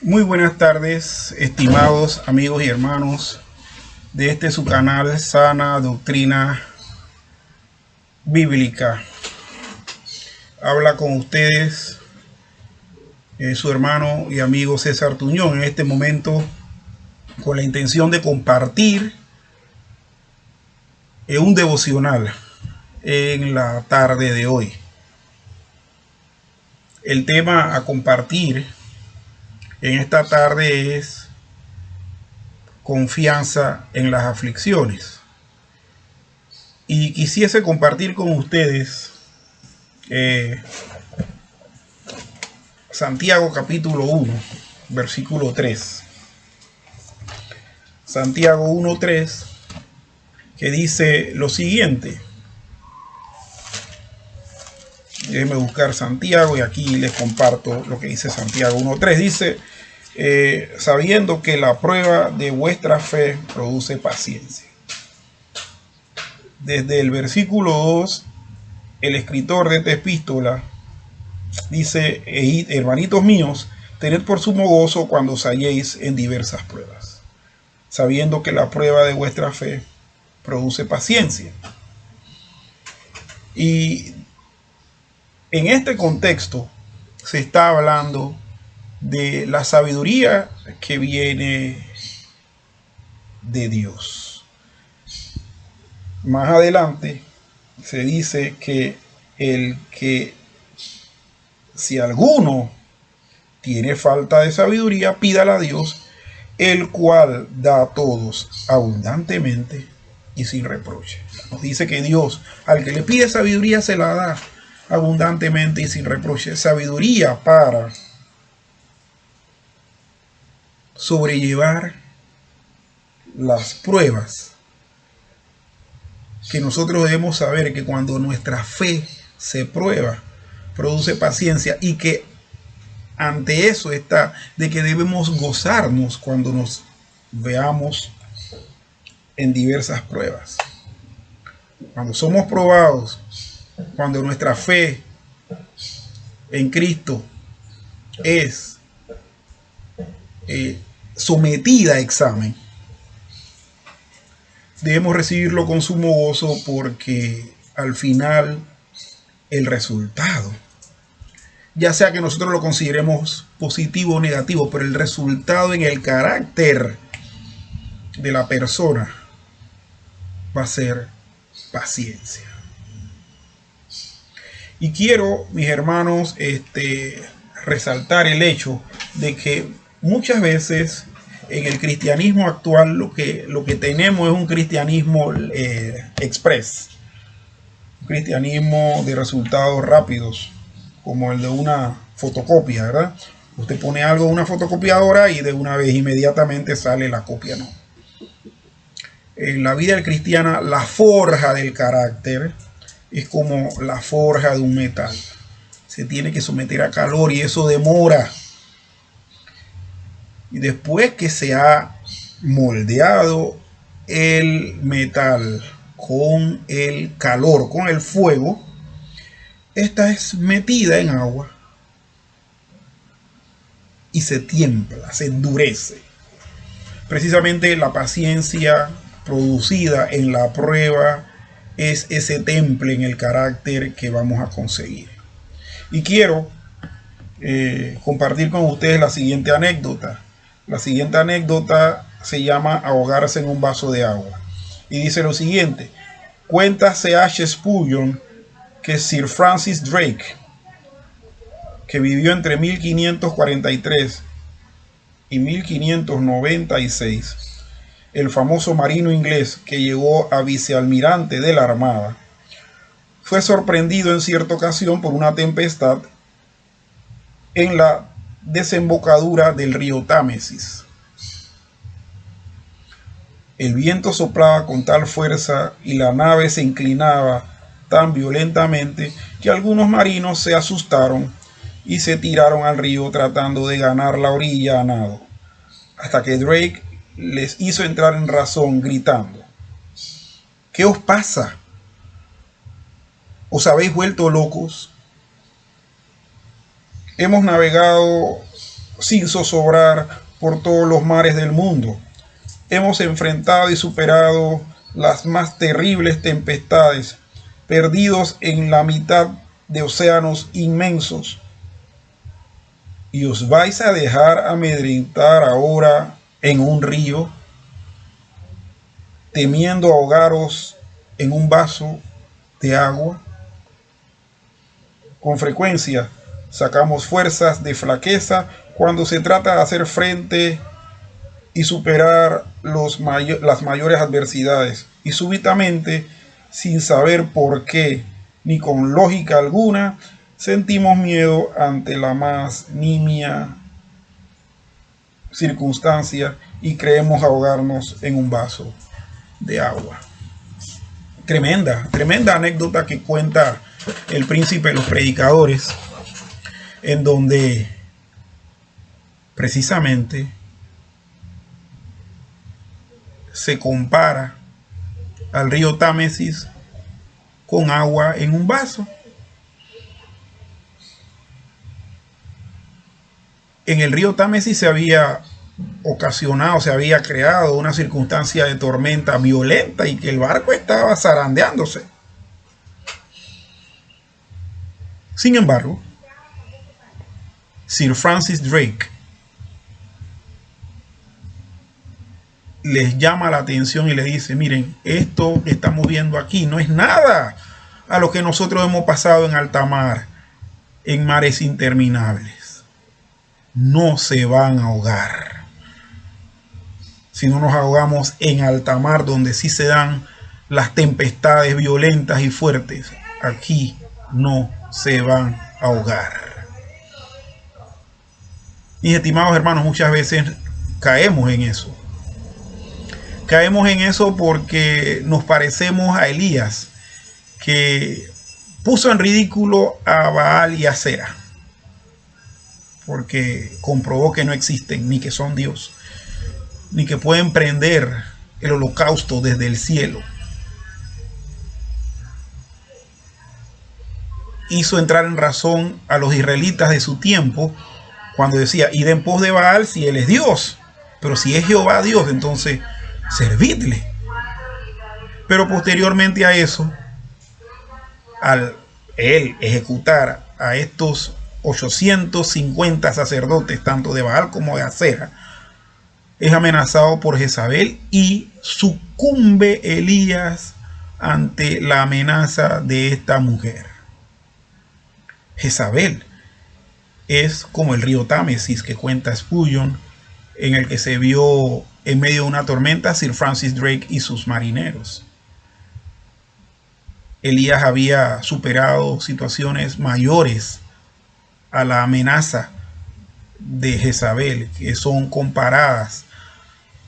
Muy buenas tardes, estimados amigos y hermanos de su canal Sana Doctrina Bíblica. Habla con ustedes su hermano y amigo César Tuñón en este momento con la intención de compartir un devocional en la tarde de hoy. El tema a compartir en esta tarde es confianza en las aflicciones. Y quisiese compartir con ustedes Santiago capítulo 1, versículo 3. Santiago 1:3, que dice lo siguiente. Déjenme buscar Santiago y aquí les comparto lo que dice Santiago 1:3. Dice, sabiendo que la prueba de vuestra fe produce paciencia. Desde el versículo 2, el escritor de esta epístola dice, hermanitos míos, tened por sumo gozo cuando os halléis en diversas pruebas, sabiendo que la prueba de vuestra fe produce paciencia. Y en este contexto se está hablando de la sabiduría que viene de Dios. Más adelante se dice que si alguno tiene falta de sabiduría, pídala a Dios, el cual da a todos abundantemente y sin reproche. Nos dice que Dios, al que le pide sabiduría, se la da abundantemente y sin reproche. Sabiduría para sobrellevar las pruebas, que nosotros debemos saber que cuando nuestra fe se prueba, produce paciencia, y que ante eso está de que debemos gozarnos cuando nos veamos en diversas pruebas. Cuando somos probados, cuando nuestra fe en Cristo es sometida a examen, debemos recibirlo con sumo gozo, porque al final el resultado, ya sea que nosotros lo consideremos positivo o negativo, pero el resultado en el carácter de la persona va a ser paciencia. Y quiero, mis hermanos, resaltar el hecho de que muchas veces en el cristianismo actual lo que tenemos es un cristianismo express, un cristianismo de resultados rápidos, como el de una fotocopia, ¿verdad? Usted pone algo en una fotocopiadora y de una vez inmediatamente sale la copia, ¿no? En la vida cristiana, la forja del carácter es como la forja de un metal. Se tiene que someter a calor y eso demora. Y después que se ha moldeado el metal con el calor, con el fuego, esta es metida en agua y se tiembla, se endurece. Precisamente la paciencia producida en la prueba es ese temple en el carácter que vamos a conseguir. Y quiero compartir con ustedes la siguiente anécdota. La siguiente anécdota se llama ahogarse en un vaso de agua. Y dice lo siguiente. Cuenta C.H. Spurgeon que Sir Francis Drake, que vivió entre 1543 y 1596, el famoso marino inglés que llegó a vicealmirante de la Armada, fue sorprendido en cierta ocasión por una tempestad en la desembocadura del río Támesis. El viento soplaba con tal fuerza y la nave se inclinaba tan violentamente que algunos marinos se asustaron y se tiraron al río tratando de ganar la orilla a nado, hasta que Drake les hizo entrar en razón gritando: ¿qué os pasa? ¿Os habéis vuelto locos? Hemos navegado sin zozobrar por todos los mares del mundo. Hemos enfrentado y superado las más terribles tempestades, perdidos en la mitad de océanos inmensos. ¿Y os vais a dejar amedrentar ahora en un río, temiendo ahogaros en un vaso de agua? Con frecuencia sacamos fuerzas de flaqueza cuando se trata de hacer frente y superar las mayores adversidades. Y súbitamente, sin saber por qué, ni con lógica alguna, sentimos miedo ante la más nimia circunstancia y creemos ahogarnos en un vaso de agua. Tremenda anécdota que cuenta el príncipe de los predicadores, en donde precisamente se compara al río Támesis con agua en un vaso. En el río Támesis se había creado una circunstancia de tormenta violenta y que el barco estaba zarandeándose. Sin embargo, Sir Francis Drake les llama la atención y les dice: miren, esto que estamos viendo aquí no es nada a lo que nosotros hemos pasado en alta mar, en mares interminables. No se van a ahogar. Si no nos ahogamos en alta mar, donde sí se dan las tempestades violentas y fuertes, aquí no se van a ahogar. Mis estimados hermanos, muchas veces caemos en eso. Caemos en eso porque nos parecemos a Elías, que puso en ridículo a Baal y a Acera, porque comprobó que no existen, ni que son Dios, ni que pueden prender el holocausto desde el cielo. Hizo entrar en razón a los israelitas de su tiempo cuando decía: id en pos de Baal si él es Dios, pero si es Jehová Dios, entonces servidle. Pero posteriormente a eso, al él ejecutar a estos 850 sacerdotes, tanto de Baal como de Acera, es amenazado por Jezabel y sucumbe Elías ante la amenaza de esta mujer. Jezabel es como el río Támesis que cuenta Spurgeon, en el que se vio en medio de una tormenta Sir Francis Drake y sus marineros. Elías había superado situaciones mayores a la amenaza de Jezabel, que son comparadas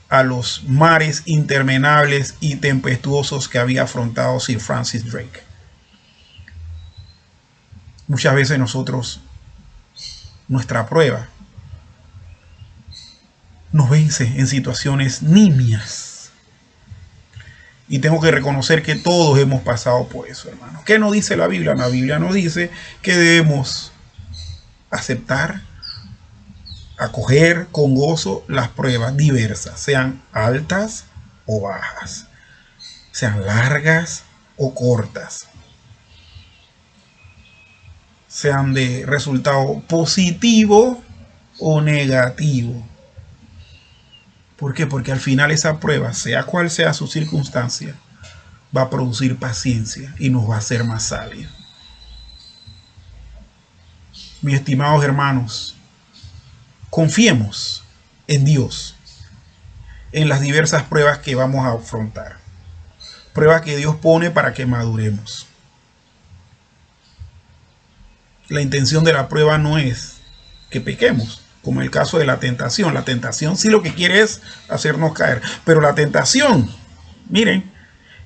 a los mares interminables y tempestuosos que había afrontado Sir Francis Drake. Muchas veces nuestra prueba nos vence en situaciones nimias. Y tengo que reconocer que todos hemos pasado por eso, hermano. ¿Qué nos dice la Biblia? La Biblia nos dice que debemos aceptar, acoger con gozo las pruebas diversas, sean altas o bajas, sean largas o cortas, sean de resultado positivo o negativo. ¿Por qué? Porque al final esa prueba, sea cual sea su circunstancia, va a producir paciencia y nos va a hacer más sabios. Mis estimados hermanos, confiemos en Dios en las diversas pruebas que vamos a afrontar. Pruebas que Dios pone para que maduremos. La intención de la prueba no es que pequemos, como en el caso de la tentación. La tentación sí lo que quiere es hacernos caer. Pero la tentación, miren,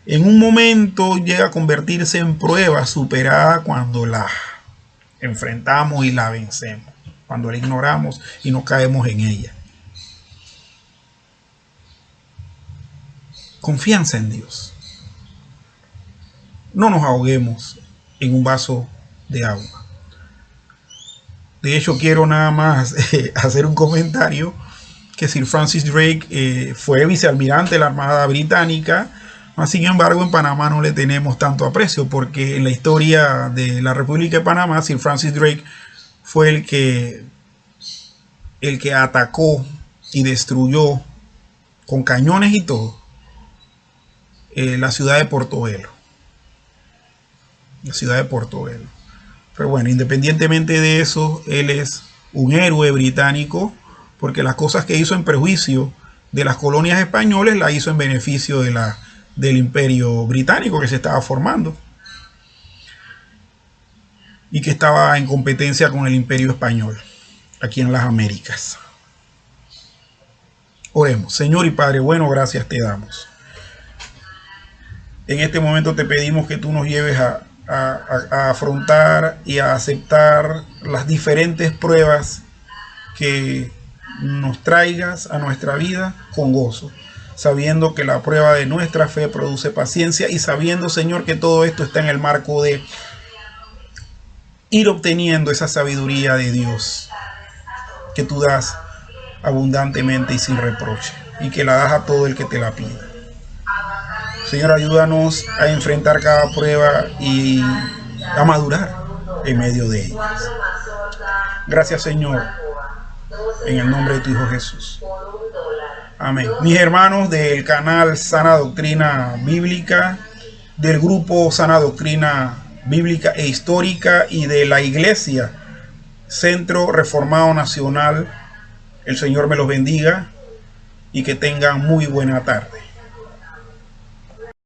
en un momento llega a convertirse en prueba superada cuando la enfrentamos y la vencemos, cuando la ignoramos y no caemos en ella. Confianza en Dios. No nos ahoguemos en un vaso de agua. De hecho, quiero nada más hacer un comentario que Sir Francis Drake fue vicealmirante de la Armada Británica. Sin embargo, en Panamá no le tenemos tanto aprecio, porque en la historia de la República de Panamá, Sir Francis Drake fue el que atacó y destruyó con cañones y todo la ciudad de Portobelo. La ciudad de Portobelo. Pero bueno, independientemente de eso, él es un héroe británico, porque las cosas que hizo en perjuicio de las colonias españolas las hizo en beneficio del imperio británico que se estaba formando y que estaba en competencia con el imperio español aquí en las Américas. Oremos. Señor y Padre bueno, gracias te damos. En este momento te pedimos que tú nos lleves a afrontar y a aceptar las diferentes pruebas que nos traigas a nuestra vida con gozo, sabiendo que la prueba de nuestra fe produce paciencia y sabiendo, Señor, que todo esto está en el marco de ir obteniendo esa sabiduría de Dios que tú das abundantemente y sin reproche, y que la das a todo el que te la pida. Señor, ayúdanos a enfrentar cada prueba y a madurar en medio de ellas. Gracias, Señor, en el nombre de tu Hijo Jesús. Amén. Mis hermanos del canal Sana Doctrina Bíblica, del grupo Sana Doctrina Bíblica e Histórica y de la Iglesia Centro Reformado Nacional, el Señor me los bendiga y que tengan muy buena tarde.